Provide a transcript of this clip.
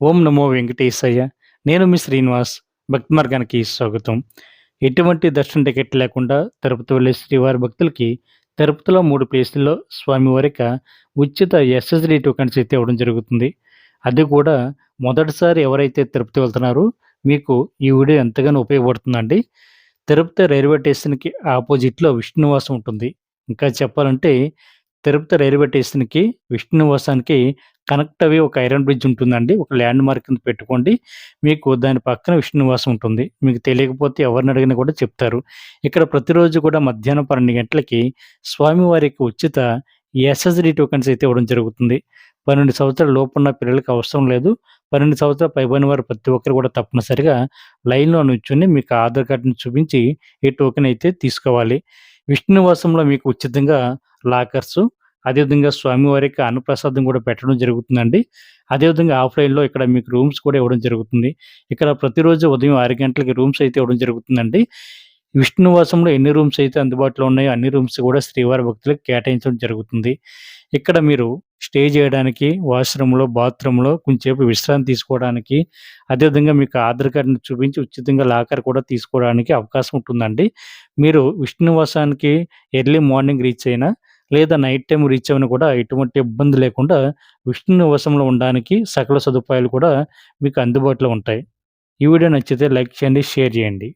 ఓం నమో వెంకటేశయ్య. నేను మీ శ్రీనివాస్. భక్తి మార్గానికి స్వాగతం. ఎటువంటి దర్శన టికెట్ లేకుండా తిరుపతి వెళ్ళే శ్రీవారి భక్తులకి తిరుపతిలో 3 ప్లేసుల్లో స్వామివారిక ఉచిత ఎస్ఎస్‌డి టోకెన్స్ అయితే ఇవ్వడం జరుగుతుంది. అది కూడా మొదటిసారి ఎవరైతే తిరుపతి వెళ్తున్నారో మీకు ఈ వీడియో ఎంతగానో ఉపయోగపడుతుందండి. తిరుపతి రైల్వే స్టేషన్‌కి ఆపోజిట్‌లో విష్ణునివాసం ఉంటుంది. ఇంకా చెప్పాలంటే తిరుపతి రైల్వే స్టేషన్‌కి, విష్ణునివాసానికి కనెక్ట్ అయ్యి ఒక ఐరన్ బ్రిడ్జ్ ఉంటుందండి. ఒక ల్యాండ్ మార్క్ కింద పెట్టుకోండి. మీకు దాని పక్కన విష్ణునివాసం ఉంటుంది. మీకు తెలియకపోతే ఎవరిని అడిగినా కూడా చెప్తారు. ఇక్కడ ప్రతిరోజు కూడా మధ్యాహ్నం 12 గంటలకి స్వామివారికి ఉచిత ఎస్ఎస్‌డి టోకెన్స్ అయితే ఇవ్వడం జరుగుతుంది. 12 సంవత్సరాల లోపున్న పిల్లలకి అవసరం లేదు. 12 సంవత్సరాలు పైబడిన వారు ప్రతి ఒక్కరు కూడా తప్పనిసరిగా లైన్‌లో నుంచొని మీకు ఆధార్ కార్డ్‌ని చూపించి ఈ టోకెన్ అయితే తీసుకోవాలి. విష్ణునివాసంలో మీకు ఉచితంగా లాకర్సు, అదేవిధంగా స్వామివారికి అన్నప్రసాదం కూడా పెట్టడం జరుగుతుందండి. అదేవిధంగా ఆఫ్‌లైన్‌లో ఇక్కడ మీకు రూమ్స్ కూడా ఇవ్వడం జరుగుతుంది. ఇక్కడ ప్రతిరోజు ఉదయం 6 గంటలకి రూమ్స్ అయితే ఇవ్వడం జరుగుతుందండి. విష్ణునివాసంలో ఎన్ని రూమ్స్ అయితే అందుబాటులో ఉన్నాయో అన్ని రూమ్స్ కూడా శ్రీవారి భక్తులకు కేటాయించడం జరుగుతుంది. ఇక్కడ మీరు స్టే చేయడానికి, వాష్‌రూమ్‌లో, బాత్రూమ్‌లో కొంచెంసేపు విశ్రాంతి తీసుకోవడానికి, అదేవిధంగా మీకు ఆధార్ కార్డ్‌ని చూపించి ఉచితంగా లాకర్ కూడా తీసుకోవడానికి అవకాశం ఉంటుందండి. మీరు విష్ణునివాసానికి ఎర్లీ మార్నింగ్ రీచ్ అయినా, లేదా నైట్ టైమ్ రీచ్ అవ్వను కూడా ఎటువంటి ఇబ్బంది లేకుండా విష్ణు నివాసంలో ఉండడానికి సకల సదుపాయాలు కూడా మీకు అందుబాటులో ఉంటాయి. ఈ వీడియో నచ్చితే లైక్ చేయండి, షేర్ చేయండి.